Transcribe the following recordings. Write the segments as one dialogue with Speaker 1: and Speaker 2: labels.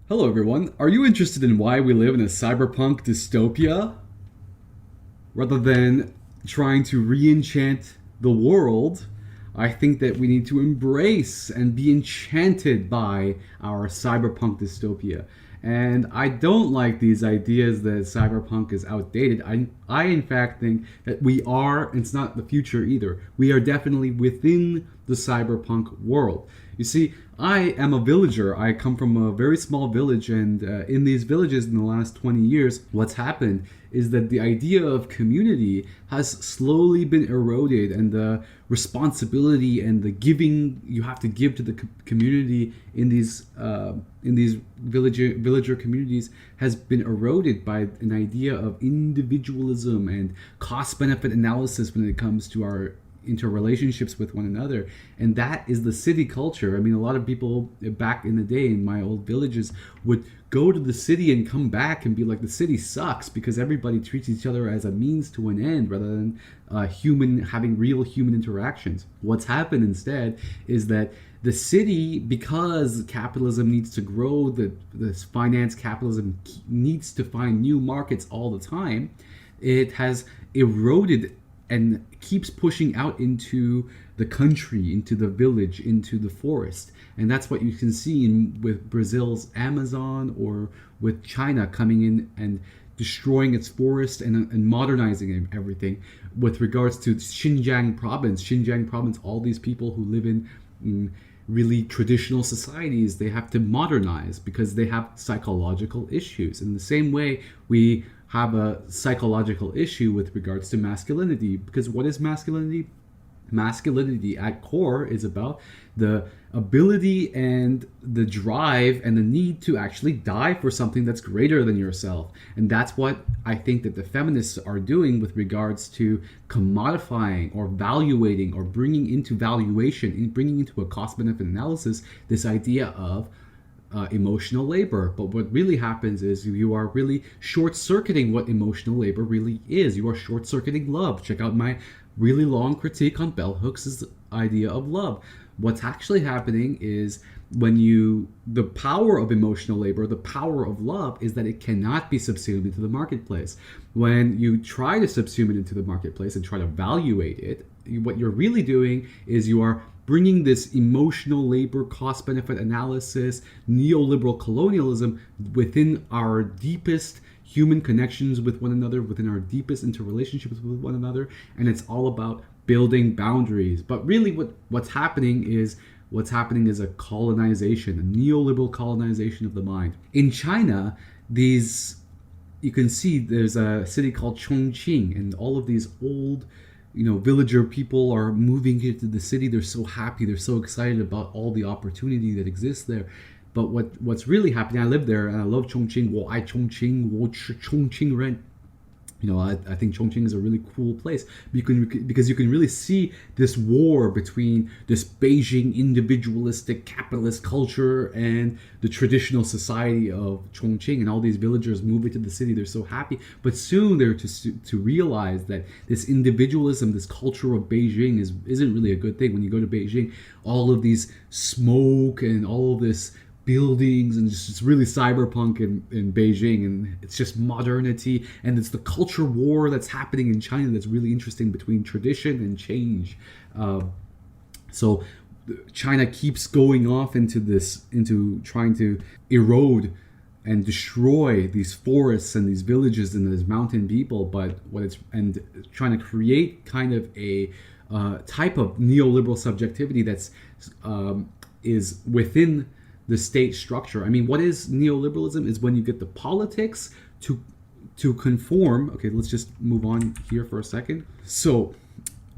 Speaker 1: Hello, everyone. Are you interested in why we live in a cyberpunk dystopia? Rather than trying to re enchant the world, I think that we need to embrace and be enchanted by our cyberpunk dystopia. And I don't like these ideas that cyberpunk is outdated. I in fact think that we are, it's not the future either. We are definitely within the cyberpunk world. You see, I am a villager. I come from a very small village, and in these villages in the last 20 years, what's happened is that the idea of community has slowly been eroded, and the responsibility and the giving you have to give to the community in these villager communities has been eroded by an idea of individualism and cost benefit analysis when it comes to our interrelationships with one another. And that is the city culture. I mean, a lot of people back in the day in my old villages would go to the city and come back and be like, the city sucks because everybody treats each other as a means to an end rather than having real human interactions. What's happened instead is that the city, because capitalism needs to grow, this finance capitalism needs to find new markets all the time, it has eroded and keeps pushing out into the country, into the village, into the forest. And that's what you can see with Brazil's Amazon, or with China coming in and destroying its forest and modernizing everything. With regards to Xinjiang province, all these people who live in really traditional societies, they have to modernize because they have psychological issues. In the same way, we have a psychological issue with regards to masculinity, because what is masculinity? Masculinity at core is about the ability and the drive and the need to actually die for something that's greater than yourself. And that's what I think that the feminists are doing with regards to commodifying or valuating or bringing into valuation, bringing into a cost benefit analysis, this idea of emotional labor. But what really happens is you are really short-circuiting what emotional labor really is. You are short-circuiting love. Check out my really long critique on bell hooks' idea of love. What's actually happening is the power of emotional labor, the power of love, is that it cannot be subsumed into the marketplace. When you try to subsume it into the marketplace and try to evaluate it, what you're really doing is you are bringing this emotional labor cost benefit analysis, neoliberal colonialism within our deepest human connections with one another, within our deepest interrelationships with one another, and it's all about building boundaries. But really what's happening is a colonization, a neoliberal colonization of the mind. In China, you can see there's a city called Chongqing, and all of these old villager people are moving into the city. They're so happy. They're so excited about all the opportunity that exists there. But what's really happening, I live there and I love Chongqing. 我爱 Chongqing, 我是 Chongqing人. I think Chongqing is a really cool place because you can really see this war between this Beijing individualistic capitalist culture and the traditional society of Chongqing, and all these villagers move into the city. They're so happy, but soon they're to realize that this individualism, this culture of Beijing isn't really a good thing. When you go to Beijing, all of these smoke and all of this buildings, and it's really cyberpunk in Beijing, and it's just modernity, and it's the culture war that's happening in China that's really interesting between tradition and change. So China keeps going off into trying to erode and destroy these forests and these villages and these mountain people, and trying to create kind of a type of neoliberal subjectivity that's is within the state structure. I mean, what is neoliberalism? Is when you get the politics to conform. Okay, let's just move on here for a second. So,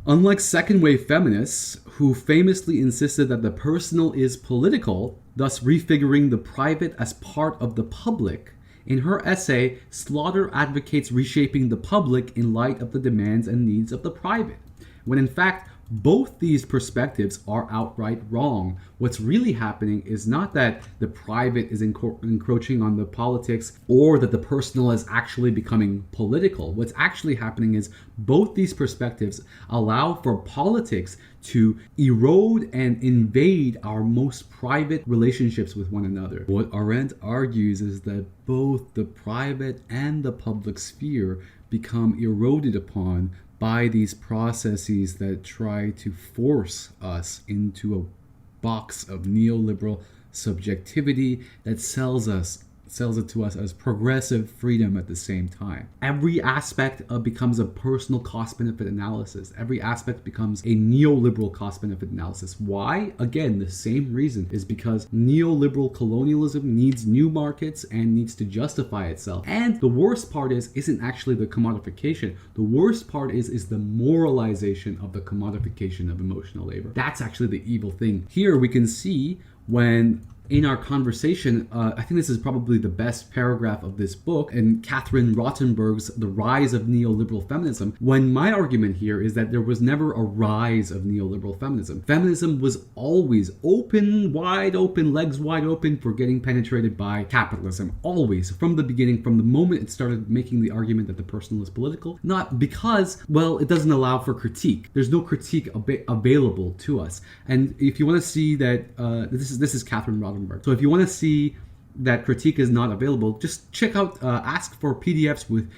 Speaker 1: unlike second wave feminists who famously insisted that the personal is political, thus refiguring the private as part of the public, in her essay, Slaughter advocates reshaping the public in light of the demands and needs of the private, when in fact Both these perspectives are outright wrong. What's really happening is not that the private is encroaching on the politics or that the personal is actually becoming political. What's actually happening is both these perspectives allow for politics to erode and invade our most private relationships with one another. What Arendt argues is that both the private and the public sphere become eroded upon by these processes that try to force us into a box of neoliberal subjectivity that sells it to us as progressive freedom at the same time. Every aspect becomes a personal cost-benefit analysis. Every aspect becomes a neoliberal cost-benefit analysis. Why? Again, the same reason is because neoliberal colonialism needs new markets and needs to justify itself. And the worst part isn't actually the commodification. The worst part is the moralization of the commodification of emotional labor. That's actually the evil thing. Here we can see when in our conversation, I think this is probably the best paragraph of this book, in Catherine Rottenberg's The Rise of Neoliberal Feminism, when my argument here is that there was never a rise of neoliberal feminism. Feminism was always open, wide open, legs wide open for getting penetrated by capitalism. Always, from the beginning, from the moment it started making the argument that the personal is political. Not because, well, it doesn't allow for critique. There's no critique available to us. And if you want to see that, this is Catherine Rottenberg. So if you want to see that critique is not available, just check out, ask for PDFs with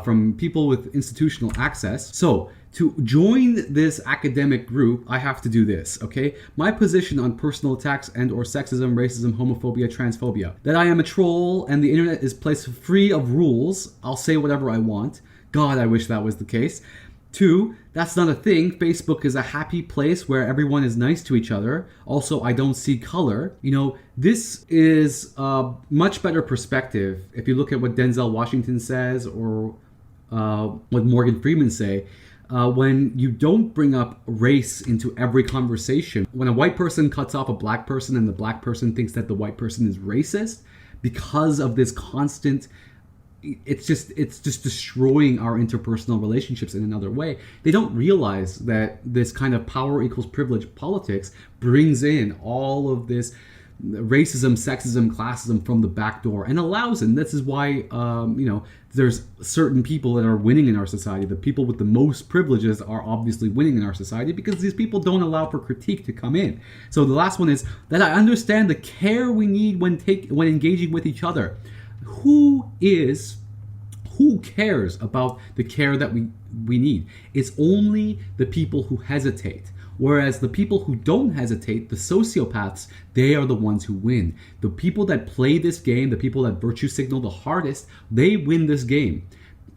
Speaker 1: from people with institutional access. So to join this academic group, I have to do this, okay? My position on personal attacks and or sexism, racism, homophobia, transphobia. That I am a troll and the internet is a place free of rules. I'll say whatever I want. God, I wish that was the case. 2, that's not a thing. Facebook is a happy place where everyone is nice to each other. Also, I don't see color. You know, this is a much better perspective if you look at what Denzel Washington says or what Morgan Freeman say. When you don't bring up race into every conversation. When a white person cuts off a black person and the black person thinks that the white person is racist because of this constant, it's just destroying our interpersonal relationships in another way. They don't realize that this kind of power equals privilege politics brings in all of this racism, sexism, classism from the back door and allows it. And this is why, there's certain people that are winning in our society. The people with the most privileges are obviously winning in our society because these people don't allow for critique to come in. So the last one is that I understand the care we need when engaging with each other. Who cares about the care that we need? It's only the people who hesitate. Whereas the people who don't hesitate, the sociopaths, they are the ones who win. The people that play this game, the people that virtue signal the hardest, they win this game.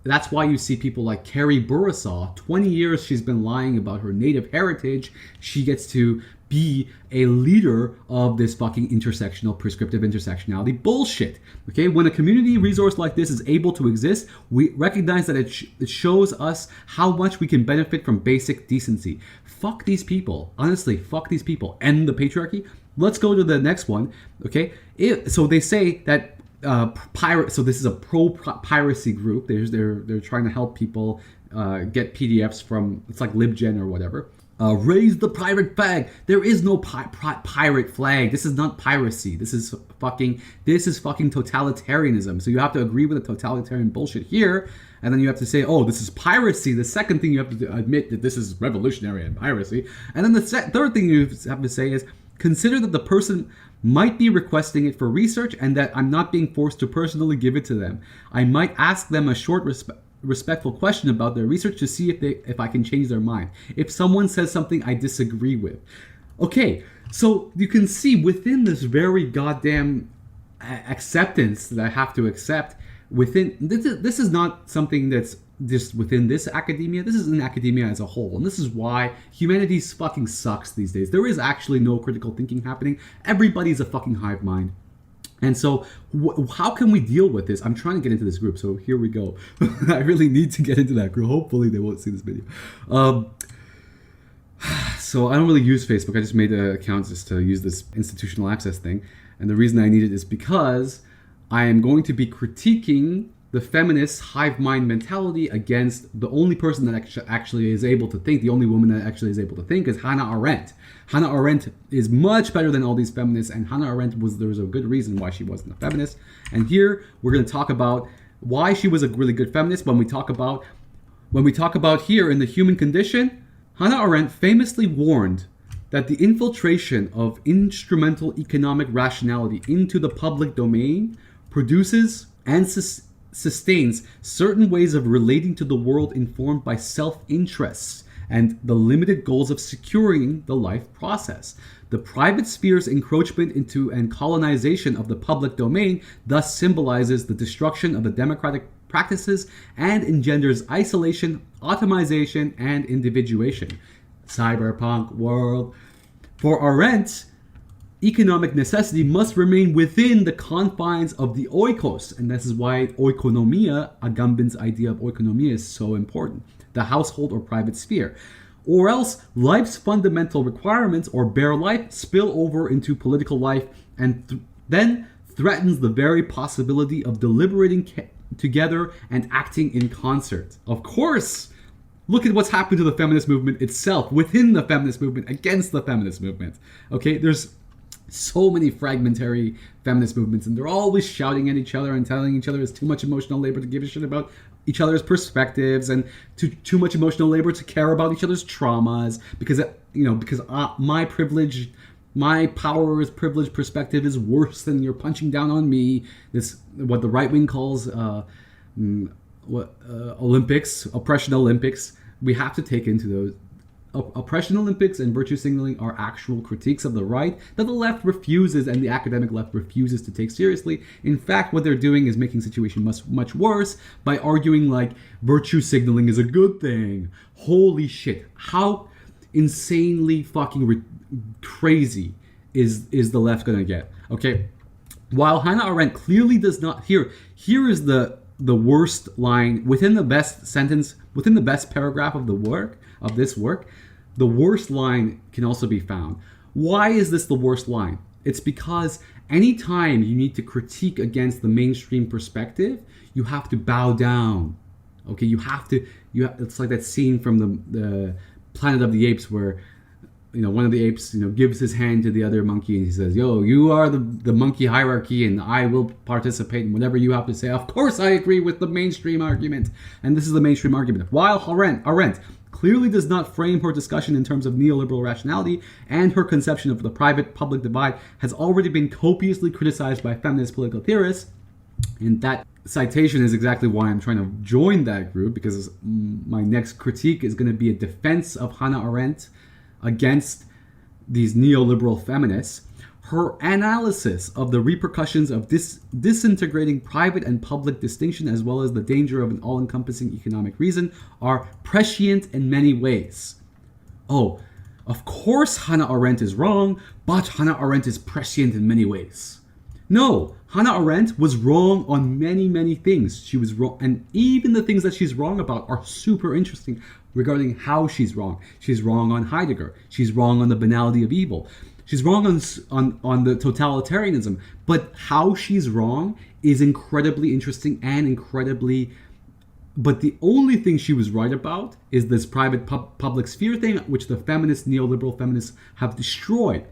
Speaker 1: That's why you see people like Carrie Bourassa, 20 years she's been lying about her native heritage. She gets to be a leader of this fucking intersectional, prescriptive intersectionality bullshit. Okay, when a community resource like this is able to exist, we recognize that it shows us how much we can benefit from basic decency. Fuck these people. Honestly, fuck these people. End the patriarchy. Let's go to the next one. Okay, so they say that pirate. So this is a pro-piracy group. They're trying to help people get PDFs from, it's like LibGen or whatever. Raise the pirate flag. There is no pirate flag. This is not piracy. This is fucking totalitarianism. So you have to agree with the totalitarian bullshit here, and then you have to say, oh, this is piracy. The second thing you have to admit that this is revolutionary and piracy. And then the third thing you have to say is, consider that the person might be requesting it for research and that I'm not being forced to personally give it to them. I might ask them a short respectful question about their research to see if I can change their mind. If someone says something I disagree with. Okay, so you can see within this very goddamn acceptance that I have to accept, within this is not something that's just within this academia. This is in academia as a whole, and this is why humanities fucking sucks these days. There is actually no critical thinking happening. Everybody's a fucking hive mind. And so how can we deal with this? I'm trying to get into this group, so here we go. I really need to get into that group. Hopefully they won't see this video. So I don't really use Facebook. I just made an account just to use this institutional access thing. And the reason I need it is because I am going to be critiquing the feminist hive mind mentality against the only person that actually is able to think, the only woman that actually is able to think is Hannah Arendt. Hannah Arendt is much better than all these feminists, and Hannah Arendt there was a good reason why she wasn't a feminist. And here we're going to talk about why she was a really good feminist when we talk about here in The Human Condition. Hannah Arendt famously warned that the infiltration of instrumental economic rationality into the public domain produces and sustains certain ways of relating to the world informed by self-interests and the limited goals of securing the life process. The private sphere's encroachment into and colonization of the public domain thus symbolizes the destruction of the democratic practices and engenders isolation, atomization, and individuation. Cyberpunk world. For Arendt, economic necessity must remain within the confines of the oikos, and this is why oikonomia, Agamben's idea of oikonomia, is so important, the household or private sphere. Or else life's fundamental requirements, or bare life, spill over into political life and then threatens the very possibility of deliberating together and acting in concert. Of course, look at what's happened to the feminist movement itself, within the feminist movement, against the feminist movement. Okay, there's so many fragmentary feminist movements, and they're always shouting at each other and telling each other it's too much emotional labor to give a shit about each other's perspectives, and too much emotional labor to care about each other's traumas, because my privilege, my power as privileged perspective is worse than your punching down on me. This what the right wing calls Olympics, oppression Olympics. We have to take into those. Oppression Olympics and virtue signaling are actual critiques of the right that the left refuses, and the academic left refuses to take seriously. In fact, what they're doing is making the situation much worse by arguing like virtue signaling is a good thing. Holy shit. How insanely fucking crazy is the left gonna get? Okay. While Hannah Arendt clearly does not, here is the worst line within the best sentence, within the best paragraph of this work, the worst line can also be found. Why is this the worst line? It's because anytime you need to critique against the mainstream perspective, you have to bow down. Okay, it's like that scene from the Planet of the Apes where one of the apes gives his hand to the other monkey and he says, "Yo, you are the monkey hierarchy and I will participate in whatever you have to say. Of course I agree with the mainstream argument." And this is the mainstream argument. While Arendt clearly does not frame her discussion in terms of neoliberal rationality, and her conception of the private-public divide has already been copiously criticized by feminist political theorists, and that citation is exactly why I'm trying to join that group, because my next critique is going to be a defense of Hannah Arendt against these neoliberal feminists. Her analysis of the repercussions of disintegrating private and public distinction, as well as the danger of an all-encompassing economic reason, are prescient in many ways. Oh, of course Hannah Arendt is wrong, but Hannah Arendt is prescient in many ways. No, Hannah Arendt was wrong on many, many things. She was wrong, and even the things that she's wrong about are super interesting regarding how she's wrong. She's wrong on Heidegger. She's wrong on the banality of evil. She's wrong on the totalitarianism, but how she's wrong is incredibly interesting and incredibly. But the only thing she was right about is this private public sphere thing, which the neoliberal feminists have destroyed.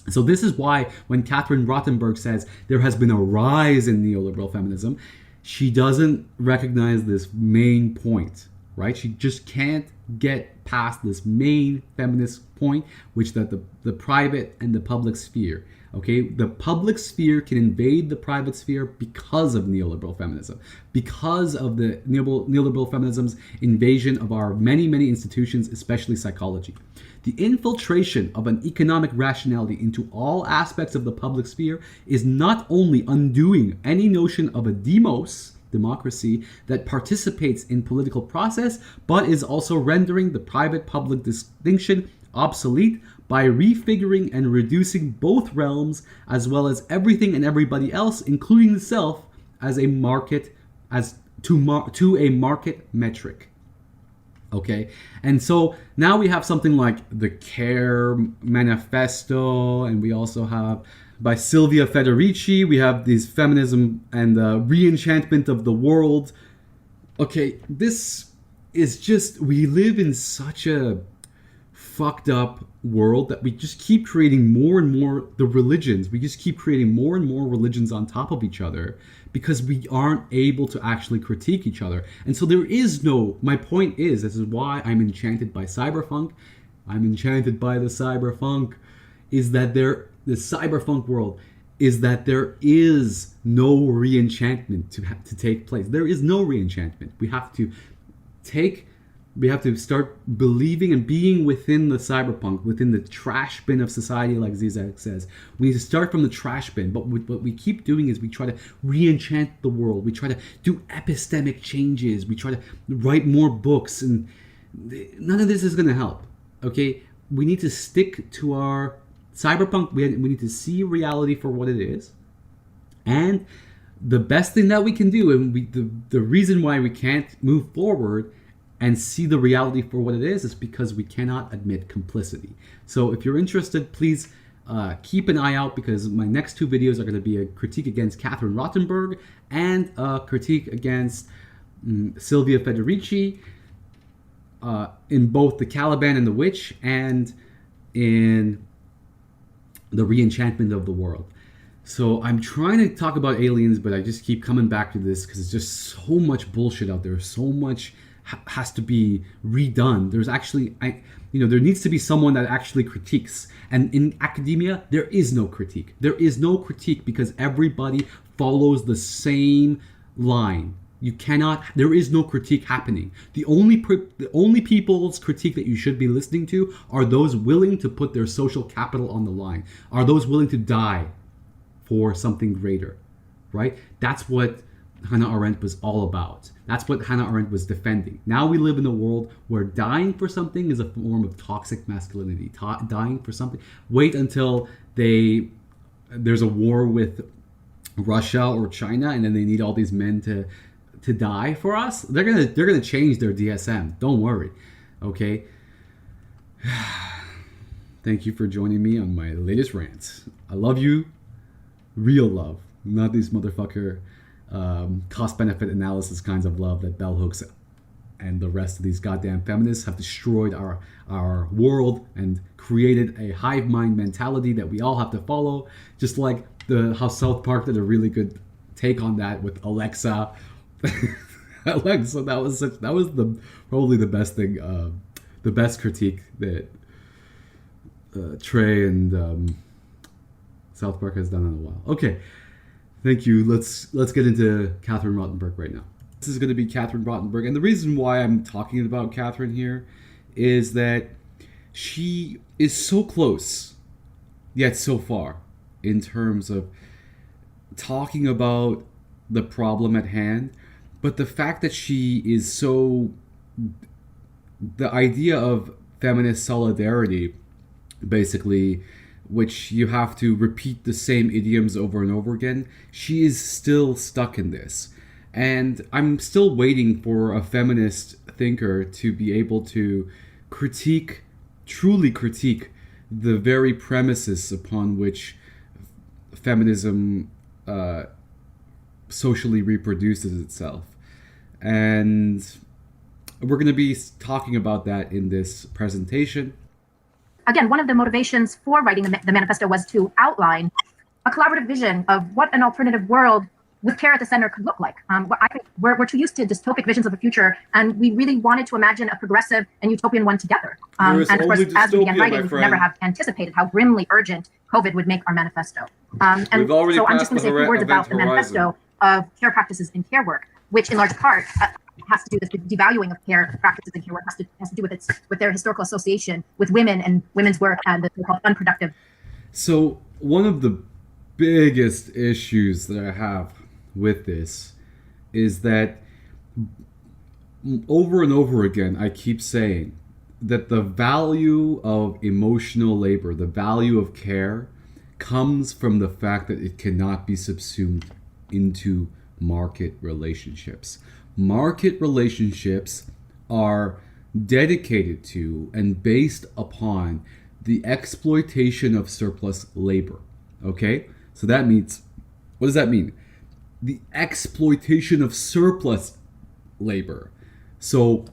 Speaker 1: So this is why when Catherine Rottenberg says there has been a rise in neoliberal feminism, she doesn't recognize this main point, right? She just can't get past this main feminist point, which that the private and the public sphere, okay? The public sphere can invade the private sphere because of neoliberal feminism, because of the neoliberal feminism's invasion of our many, many institutions, especially psychology. The infiltration of an economic rationality into all aspects of the public sphere is not only undoing any notion of a democracy that participates in political process, but is also rendering the private-public distinction obsolete by refiguring and reducing both realms, as well as everything and everybody else, including the self, as a market, to a market metric. Okay, and so now we have something like the CARE manifesto, and we also have by Silvia Federici. We have these feminism and the re-enchantment of the world. Okay, this is just, we live in such a fucked up world that we just keep creating more and more the religions. We just keep creating more and more religions on top of each other because we aren't able to actually critique each other. And so there is no, my point is, this is why I'm enchanted by cyberpunk. I'm enchanted by the cyberpunk, is that the cyberpunk world is that there is no re-enchantment to take place. There is no re-enchantment. We have to start believing and being within the cyberpunk, within the trash bin of society, like Zizek says. We need to start from the trash bin, but what we keep doing is we try to re-enchant the world. We try to do epistemic changes. We try to write more books, and none of this is going to help, okay? We need to stick to our cyberpunk. We need to see reality for what it is. And the best thing that we can do, and the reason why we can't move forward and see the reality for what it is because we cannot admit complicity. So if you're interested, please keep an eye out, because my next two videos are going to be a critique against Catherine Rottenberg and a critique against Silvia Federici in both The Caliban and the Witch and in The Re-Enchantment of the World. So I'm trying to talk about aliens, but I just keep coming back to this because there's just so much bullshit out there. So much has to be redone. There's actually, there needs to be someone that actually critiques. And in academia, there is no critique. There is no critique because everybody follows the same line. There is no critique happening. The only people's critique that you should be listening to are those willing to put their social capital on the line, are those willing to die for something greater, right? That's what Hannah Arendt was all about. That's what Hannah Arendt was defending. Now we live in a world where dying for something is a form of toxic masculinity. Dying for something. Wait until there's a war with Russia or China, and then they need all these men to die for us. They're gonna change their DSM. Don't worry, okay? Thank you for joining me on my latest rant. I love you, real love, not these motherfucker cost-benefit analysis kinds of love that bell hooks and the rest of these goddamn feminists have destroyed our world and created a hive mind mentality that we all have to follow. Just like how South Park did a really good take on that with Alexa. Alexa, that was probably the best thing, the best critique that Trey and South Park has done in a while. Okay. Thank you. Let's get into Catherine Rottenberg right now. This is going to be Catherine Rottenberg, and the reason why I'm talking about Catherine here is that she is so close, yet so far, in terms of talking about the problem at hand. But the fact that she is the idea of feminist solidarity, basically, which you have to repeat the same idioms over and over again, she is still stuck in this. And I'm still waiting for a feminist thinker to be able to truly critique the very premises upon which feminism socially reproduces itself. And we're going to be talking about that in this presentation.
Speaker 2: Again, one of the motivations for writing the manifesto was to outline a collaborative vision of what an alternative world with Pierre at the center could look like. I think we're too used to dystopic visions of the future, and we really wanted to imagine a progressive and utopian one together. And of course, as we began writing, we could never have anticipated how grimly urgent COVID would make our manifesto. And so I'm just going to say a few words about the manifesto of care practices in care work, which in large part has to do with the devaluing of care practices in care work, has to do with their historical association with women and women's work and the so-called unproductive.
Speaker 1: So one of the biggest issues that I have with this is that over and over again, I keep saying that the value of emotional labor, the value of care, comes from the fact that it cannot be subsumed into market relationships. Market relationships are dedicated to and based upon the exploitation of surplus labor. Okay? So that means, what does that mean? The exploitation of surplus labor. So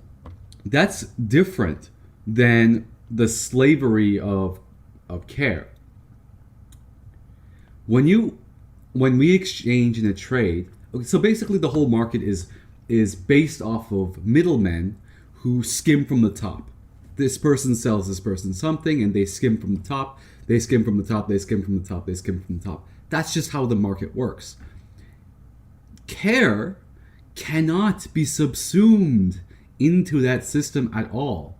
Speaker 1: that's different than the slavery of care. When we exchange in a trade, okay, so basically the whole market is based off of middlemen who skim from the top. This person sells this person something, and they skim from the top. They skim from the top. They skim from the top. They skim from the top. That's just how the market works. Care cannot be subsumed into that system at all,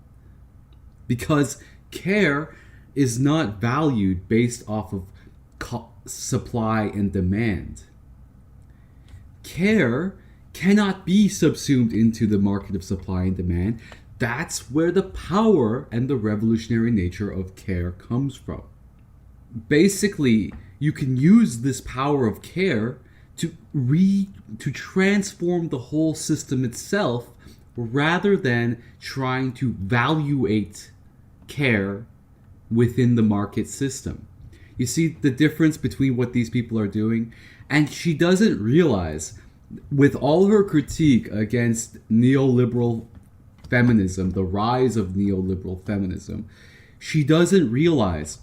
Speaker 1: because care is not valued based off of supply and demand. Care cannot be subsumed into the market of supply and demand. That's where the power and the revolutionary nature of care comes from. Basically, you can use this power of care to transform the whole system itself, rather than trying to valuate care within the market system. You see the difference between what these people are doing? And she doesn't realize, with all her critique against neoliberal feminism, the rise of neoliberal feminism, she doesn't realize,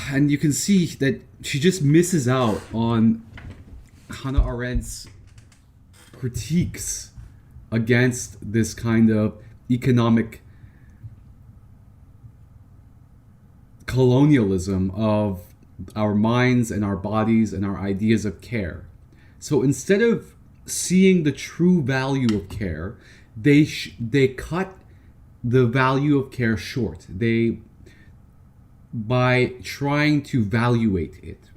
Speaker 1: and you can see that she just misses out on Hannah Arendt's critiques against this kind of economic colonialism of our minds and our bodies and our ideas of care. So instead of seeing the true value of care, they cut the value of care short. By trying to valuate it,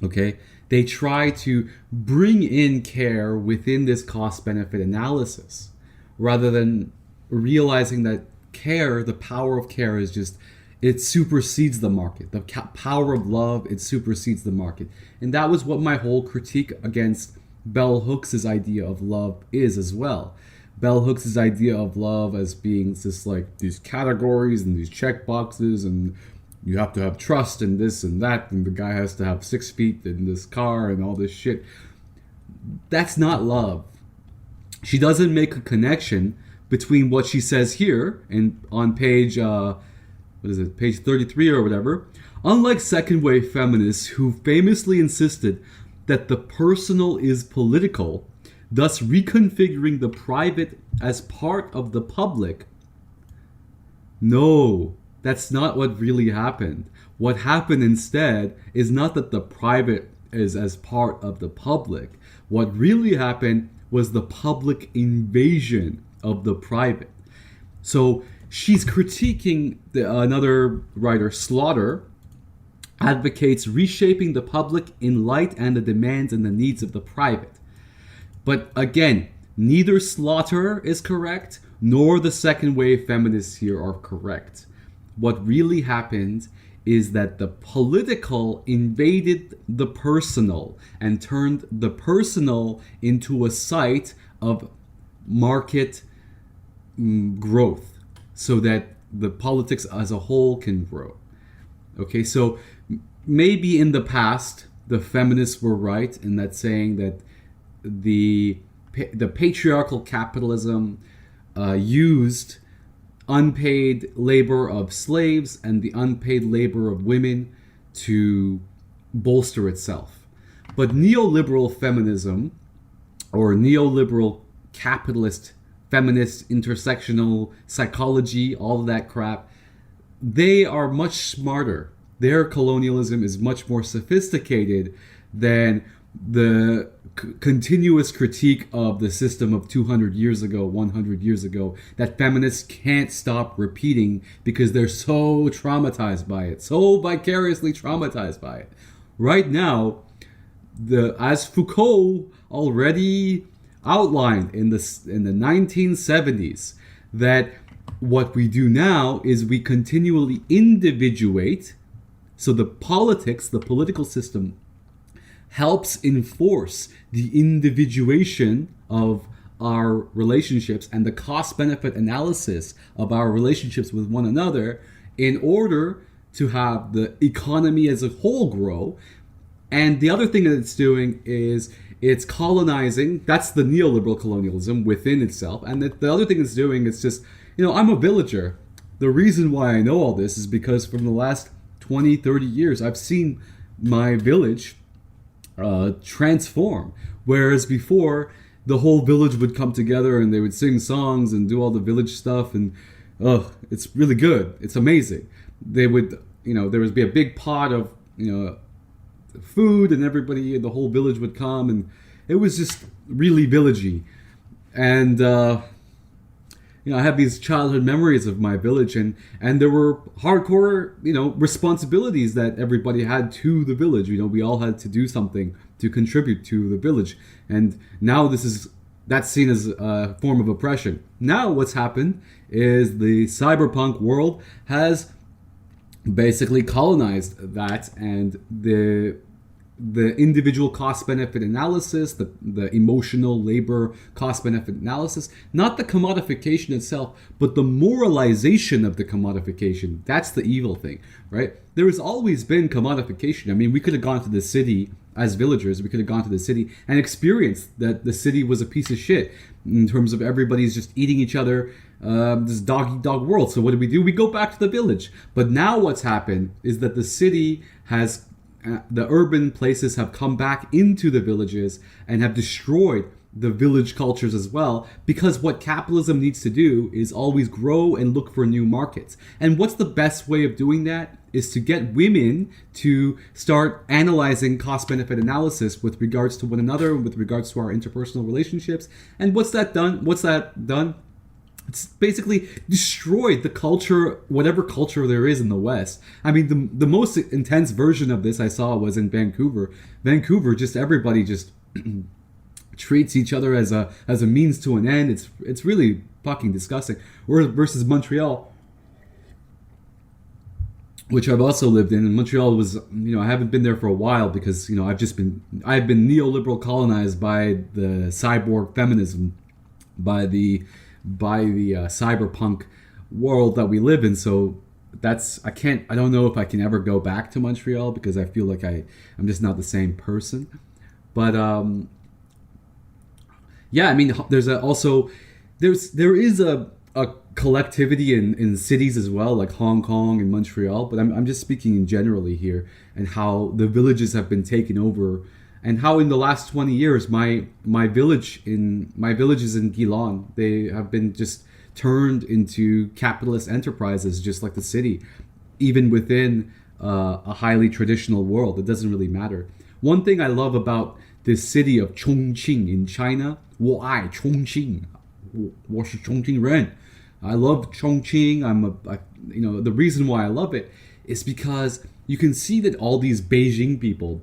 Speaker 1: okay? They try to bring in care within this cost-benefit analysis, rather than realizing that care, the power of care, is just, it supersedes the market. The power of love, it supersedes the market. And that was what my whole critique against Bell Hooks' idea of love is as well. Bell Hooks' idea of love as being just like these categories and these check boxes, and you have to have trust and this and that, and the guy has to have 6 feet in this car and all this shit. That's not love. She doesn't make a connection between what she says here and on page, page 33 or whatever. Unlike second wave feminists who famously insisted that the personal is political, thus reconfiguring the private as part of the public. No, that's not what really happened. What happened instead is not that the private is as part of the public. What really happened was the public invasion of the private. So she's critiquing another writer, Slaughter, advocates reshaping the public in light and the demands and the needs of the private. But again, neither Slaughter is correct, nor the second wave feminists here are correct. What really happened is that the political invaded the personal and turned the personal into a site of market growth, so that the politics as a whole can grow. Okay, so maybe in the past the feminists were right in that, saying that the patriarchal capitalism used unpaid labor of slaves and the unpaid labor of women to bolster itself. But neoliberal feminism, or neoliberal capitalist feminist intersectional psychology, all of that crap, they are much smarter. Their colonialism is much more sophisticated than the continuous critique of the system of 200 years ago, 100 years ago, that feminists can't stop repeating because they're so traumatized by it, so vicariously traumatized by it. Right now, as Foucault already outlined in the 1970s, that what we do now is we continually individuate. So the political system helps enforce the individuation of our relationships and the cost-benefit analysis of our relationships with one another, in order to have the economy as a whole grow. And the other thing that it's doing is it's colonizing. That's the neoliberal colonialism within itself. And the other thing it's doing is just, I'm a villager. The reason why I know all this is because from the last 20, 30 years, I've seen my village transform. Whereas before, the whole village would come together and they would sing songs and do all the village stuff. And, it's really good. It's amazing. They would, there would be a big pot of, food, and everybody in the whole village would come, and it was just really villagey. And I have these childhood memories of my village, and there were hardcore responsibilities that everybody had to the village. We all had to do something to contribute to the village, and now that's seen as a form of oppression. Now what's happened is the cyberpunk world has basically colonized that, and the individual cost-benefit analysis, the emotional labor cost-benefit analysis, not the commodification itself, but the moralization of the commodification. That's the evil thing, right? There has always been commodification. I mean, we could have gone to the city as villagers, we could have gone to the city and experienced that the city was a piece of shit in terms of everybody's just eating each other, this dog-eat-dog world. So what do? We go back to the village. But now what's happened is that the city has, the urban places have come back into the villages and have destroyed the village cultures as well, because what capitalism needs to do is always grow and look for new markets. And what's the best way of doing that is to get women to start analyzing cost-benefit analysis with regards to one another, with regards to our interpersonal relationships. And what's that done? It's basically destroyed the culture, whatever culture there is in the West. I mean, the most intense version of this I saw was in Vancouver. Just everybody just treats each other as a means to an end. It's really fucking disgusting. Versus Montreal, which I've also lived in. And Montreal was, I haven't been there for a while because, I've been neoliberal colonized by the cyborg feminism, by the cyberpunk world that we live in. So I don't know if I can ever go back to Montreal because I feel like I'm just not the same person. But yeah, I mean, there is a collectivity in cities as well, like Hong Kong and Montreal. But I'm just speaking in generally here, and how the villages have been taken over, and how in the last 20 years my villages in Geelong, they have been just turned into capitalist enterprises, just like the city, even within a highly traditional world. It doesn't really matter. One thing I love about this city of Chongqing in China, 我爱重庆，我是重庆人. I love Chongqing. The reason why I love it is because you can see that all these Beijing people,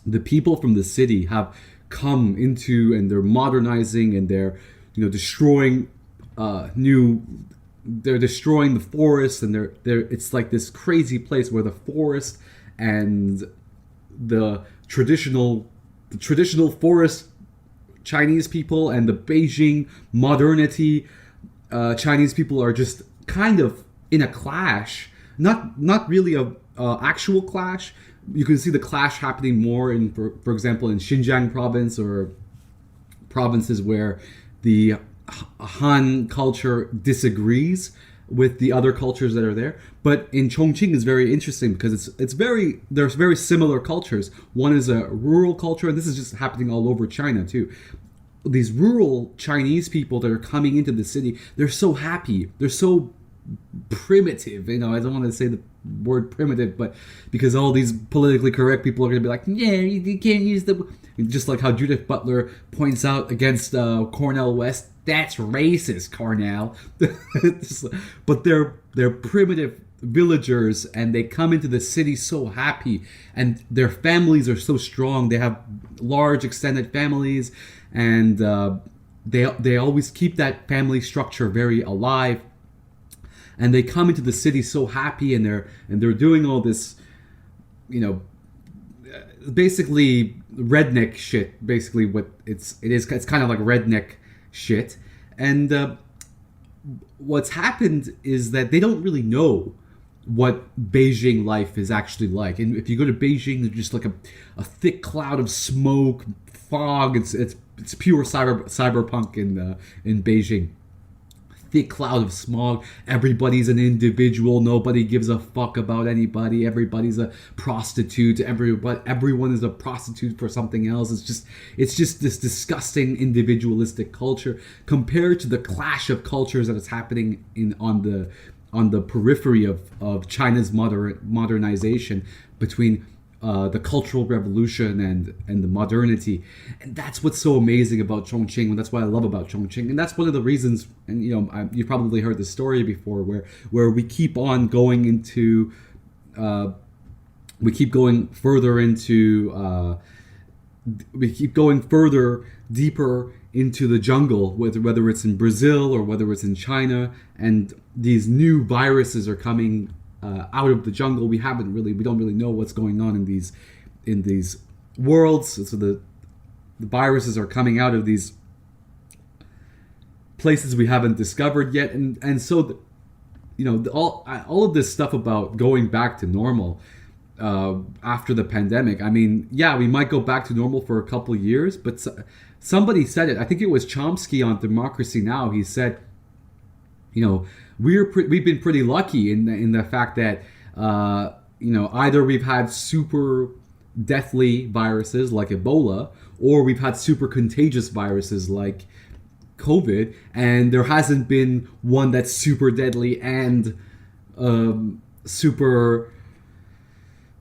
Speaker 1: the people from the city, have come into, and they're modernizing, and they're destroying they're destroying the forest, and it's like this crazy place where the forest and the traditional forest Chinese people and the Beijing modernity Chinese people are just kind of in a clash. Not really a actual clash. You can see the clash happening more in, for example, in Xinjiang province, or provinces where the Han culture disagrees with the other cultures that are there. But in Chongqing is very interesting because there's very similar cultures. One is a rural culture, and this is just happening all over China too. These rural Chinese people that are coming into the city, they're so happy. They're so primitive. I don't want to say the word primitive, but because all these politically correct people are going to be like, yeah, you can't use the... Just like how Judith Butler points out against Cornell West, that's racist, Cornell. But they're primitive villagers, and they come into the city so happy, and their families are so strong. They have large extended families, and they always keep that family structure very alive. And they come into the city so happy, and they're doing all this, basically redneck shit. Basically, it's kind of like redneck shit. And what's happened is that they don't really know what Beijing life is actually like. And if you go to Beijing, there's just like a thick cloud of smoke, fog. It's pure cyberpunk in Beijing. Thick cloud of smog. Everybody's an individual. Nobody gives a fuck about anybody. Everybody's a prostitute. Everyone is a prostitute for something else. It's just this disgusting individualistic culture compared to the clash of cultures that is happening on the periphery of China's modernization between the Cultural Revolution and the modernity. And that's what's so amazing about Chongqing, and that's what I love about Chongqing. And that's one of the reasons, and you've probably heard this story before, where we keep on going into we keep going further deeper into the jungle, whether it's in Brazil or whether it's in China, and these new viruses are coming out of the jungle. We don't really know what's going on in these worlds. So the viruses are coming out of these places we haven't discovered yet, and so all of this stuff about going back to normal after the pandemic. I mean, yeah, we might go back to normal for a couple of years, but somebody said it. I think it was Chomsky on Democracy Now! He said, we've been pretty lucky in the fact that either we've had super deathly viruses like Ebola, or we've had super contagious viruses like COVID, and there hasn't been one that's super deadly and super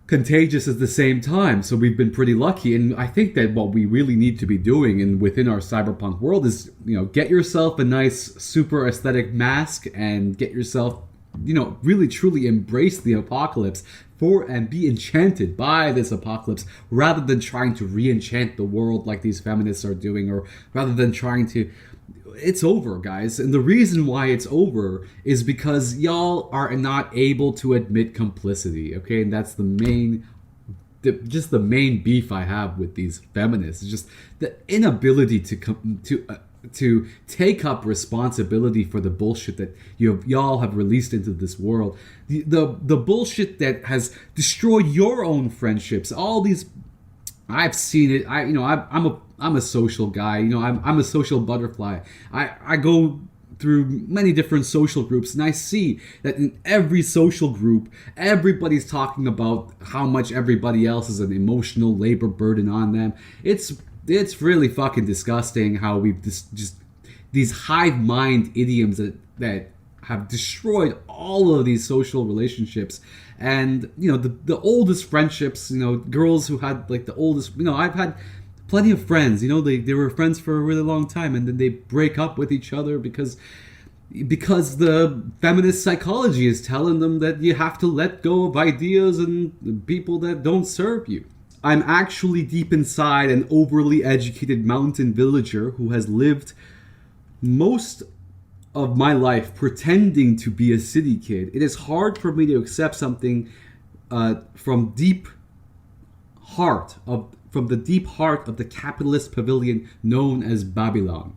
Speaker 1: contagious at the same time. So we've been pretty lucky, and I think that what we really need to be doing and within our cyberpunk world is, get yourself a nice super aesthetic mask and get yourself, really truly embrace the apocalypse and be enchanted by this apocalypse, rather than trying to re-enchant the world like these feminists are doing, or rather than trying to. It's over, guys. And the reason why it's over is because y'all are not able to admit complicity, okay? And that's the main beef I have with these feminists. It's just the inability to take up responsibility for the bullshit that y'all have released into this world. The bullshit that has destroyed your own friendships. All these, I've seen it. I'm a social guy. I'm a social butterfly. I go through many different social groups, and I see that in every social group, everybody's talking about how much everybody else is an emotional labor burden on them. It's really fucking disgusting how we've just these hive mind idioms that have destroyed all of these social relationships. And the oldest friendships, girls who had like the oldest, I've had plenty of friends, they were friends for a really long time, and then they break up with each other because the feminist psychology is telling them that you have to let go of ideas and people that don't serve you. I'm actually deep inside an overly educated mountain villager who has lived most of my life pretending to be a city kid. It is hard for me to accept something from the deep heart of the capitalist pavilion known as Babylon.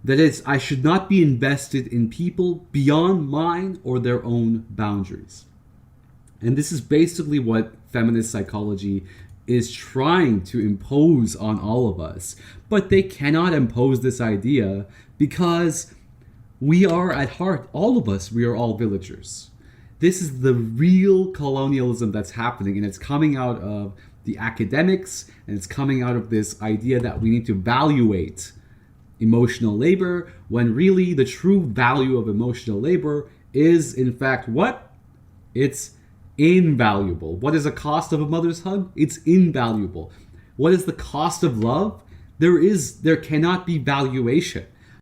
Speaker 1: That is, I should not be invested in people beyond mine or their own boundaries. And this is basically what feminist psychology is trying to impose on all of us. But they cannot impose this idea because we are at heart, all of us, we are all villagers. This is the real colonialism that's happening, and it's coming out of the academics, and it's coming out of this idea that we need to evaluate emotional labor, when really the true value of emotional labor is, in fact, what? It's invaluable. What is the cost of a mother's hug? It's invaluable. What is the cost of love? There cannot be valuation.